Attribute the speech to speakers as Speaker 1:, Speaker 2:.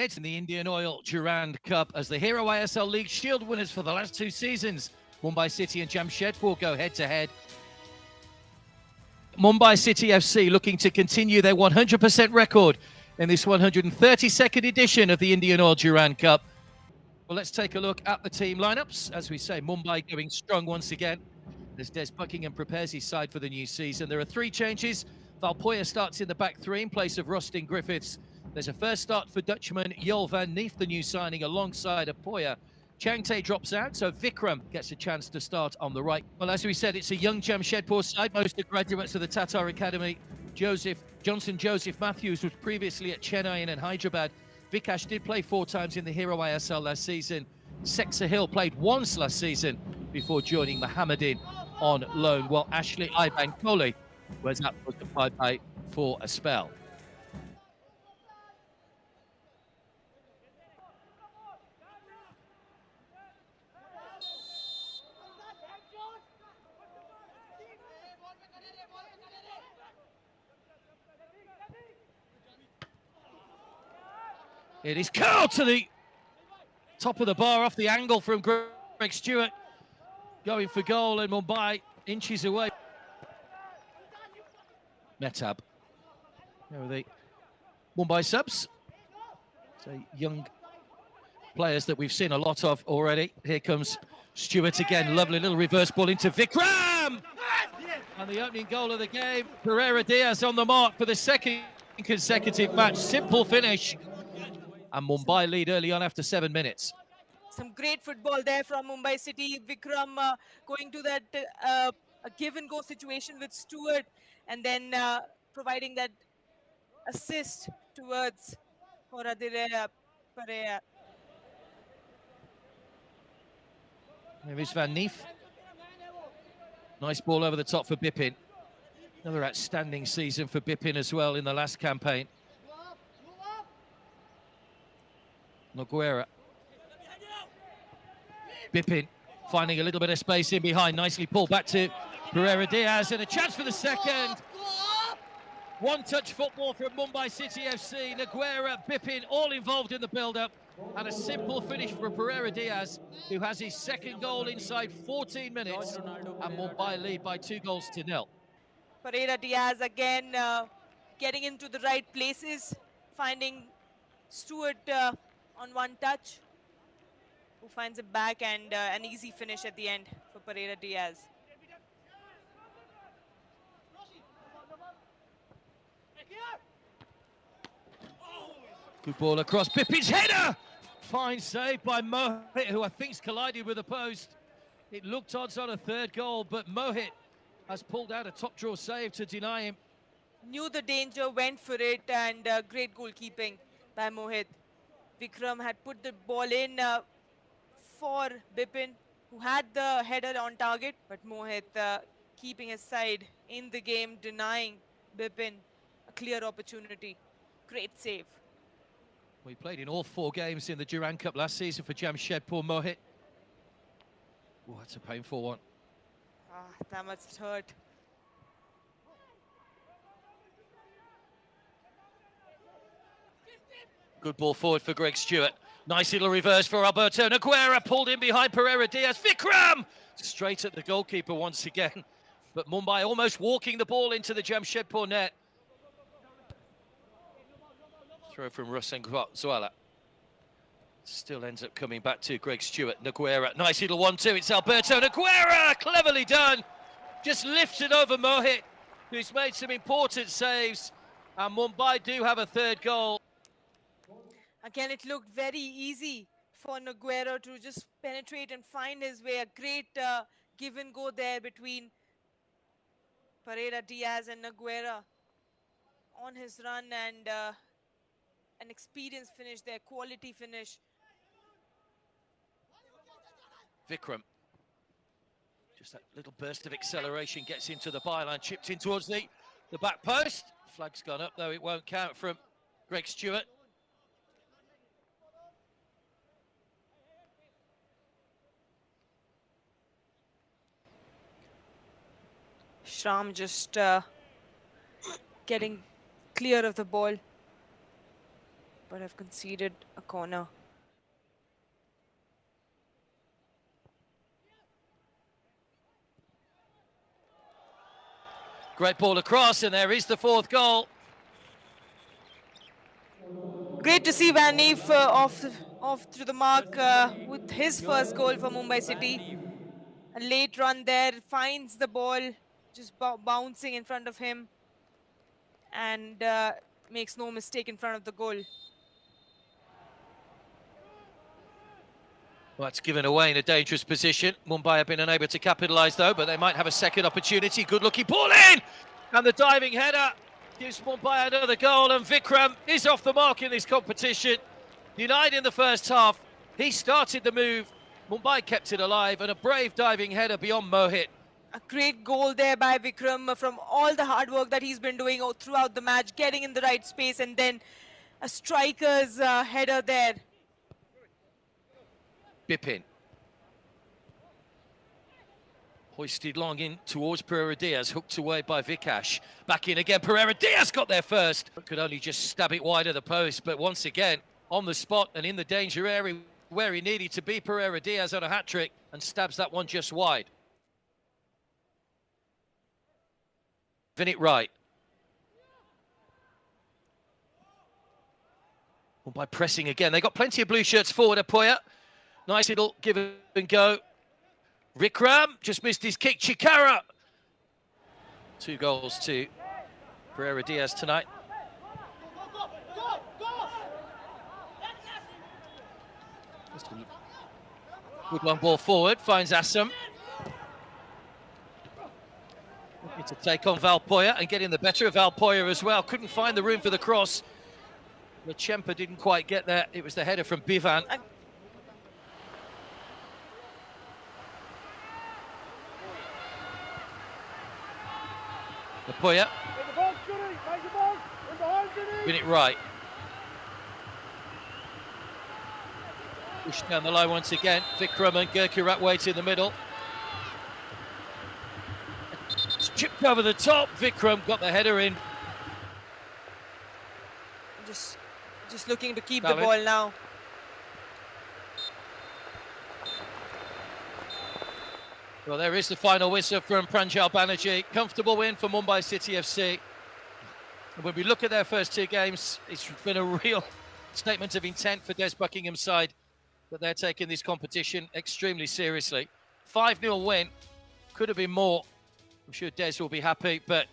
Speaker 1: It's in the Indian Oil Durand Cup as the Hero ISL League Shield winners for the last 2 seasons. Mumbai City and Jamshedpur go head-to-head. Mumbai City FC looking to continue their 100% record in this 132nd edition of the Indian Oil Durand Cup. Well, let's take a look at the team lineups. As we say, Mumbai going strong once again as Des Buckingham prepares his side for the new season. There are 3 changes. Valpoya starts in the back 3 in place of Rustin Griffiths. There's a first start for Dutchman Jol van Neef, the new signing, alongside Apoya. Changte drops out, so Vikram gets a chance to start on the right. Well, as we said, it's a young Jamshedpur side, most are graduates of the Tatar Academy. Johnson Joseph Matthews was previously at Chennai and Hyderabad. Vikash did play 4 times in the Hero ISL last season. Sexa Hill played once last season before joining Mohammedan on loan, while Ashley Iban Kohli was up for the bye for a spell. It is curled to the top of the bar off the angle from Greg Stewart. Going for goal, and Mumbai inches away. Mehtab. There are the Mumbai subs. So young players that we've seen a lot of already. Here comes Stewart again. Lovely little reverse ball into Vikram! And the opening goal of the game. Pereira Diaz on the mark for the second consecutive match. Simple finish. And Mumbai lead early on after 7 minutes.
Speaker 2: Some great football there from Mumbai City. Vikram going to that a give and go situation with Stewart, and then providing that assist towards Pereira.
Speaker 1: There is Van Neef. Nice ball over the top for Bipin. Another outstanding season for Bipin as well in the last campaign. Nogueira. Bipin finding a little bit of space in behind. Nicely pulled back to Pereira Diaz, and a chance for the second. One-touch football from Mumbai City FC. Nogueira, Bipin, all involved in the build-up. And a simple finish for Pereira Diaz, who has his second goal inside 14 minutes. And Mumbai lead by 2-0.
Speaker 2: Pereira Diaz again getting into the right places, finding Stewart on one touch, who finds it back, and an easy finish at the end for Pereira Diaz.
Speaker 1: Good ball across, Bipin's header! Fine save by Mohit, who I think's collided with the post. It looked odds on a third goal, but Mohit has pulled out a top draw save to deny him.
Speaker 2: Knew the danger, went for it, and great goalkeeping by Mohit. Vikram had put the ball in for Bipin, who had the header on target, but Mohit keeping his side in the game, denying Bipin a clear opportunity. Great save.
Speaker 1: We played in all 4 games in the Durand Cup last season for Jamshedpur. Mohit. Oh, that's a painful one.
Speaker 2: That must hurt.
Speaker 1: Good ball forward for Greg Stewart. Nice little reverse for Alberto Nogueira, pulled in behind Pereira Diaz. Vikram! Straight at the goalkeeper once again. But Mumbai almost walking the ball into the Jamshedpur net. Throw from Rustin Griffiths. Still ends up coming back to Greg Stewart. Nogueira, nice little 1-2. It's Alberto Nogueira, cleverly done. Just lifted over Mohit, who's made some important saves. And Mumbai do have a third goal.
Speaker 2: Again, it looked very easy for Nogueira to just penetrate and find his way. A great give and go there between Pereira Diaz and Nogueira on his run, and an experienced finish there, quality finish.
Speaker 1: Vikram. Just that little burst of acceleration, gets into the byline, chipped in towards the back post. Flag's gone up, though it won't count from Greg Stewart.
Speaker 2: Shram just getting clear of the ball. but have conceded a corner.
Speaker 1: Great ball across, and there is the fourth goal.
Speaker 2: Great to see Van Neef off through the mark with his first goal for Mumbai City. A late run there, finds the ball just bouncing in front of him, and makes no mistake in front of the goal.
Speaker 1: Well, it's given away in a dangerous position. Mumbai have been unable to capitalise though, but they might have a second opportunity. Good looking ball in! And the diving header gives Mumbai another goal, and Vikram is off the mark in this competition. Denied in the first half. He started the move. Mumbai kept it alive, and a brave diving header beyond Mohit.
Speaker 2: A great goal there by Vikram from all the hard work that he's been doing throughout the match, getting in the right space, and then a striker's header there.
Speaker 1: Bipin. Hoisted long in towards Pereira Diaz, hooked away by Vikash. Back in again, Pereira Diaz got there first. Could only just stab it wide of the post, but once again, on the spot and in the danger area where he needed to be, Pereira Diaz on a hat-trick and stabs that one just wide. It right. Well, by pressing again, they got plenty of blue shirts forward. Apoya, nice little give and go. Vikram just missed his kick. Chikara, 2 goals to Pereira Diaz tonight. Good long ball forward, finds Assam. Looking to take on Valpoya and get in the better of Valpoya as well. Couldn't find the room for the cross. Lachempa didn't quite get there. It was the header from Bivan. Lapoya. Win it right. Pushed down the line once again. Vikram and Gurkirat wait in the middle. It's chipped over the top. Vikram got the header in.
Speaker 2: Just looking to keep the ball now.
Speaker 1: Well, there is the final whistle from Pranjal Banerjee. Comfortable win for Mumbai City FC. And when we look at their first 2 games, it's been a real statement of intent for Des Buckingham's side that they're taking this competition extremely seriously. 5-0 win, could have been more. I'm sure Des will be happy, but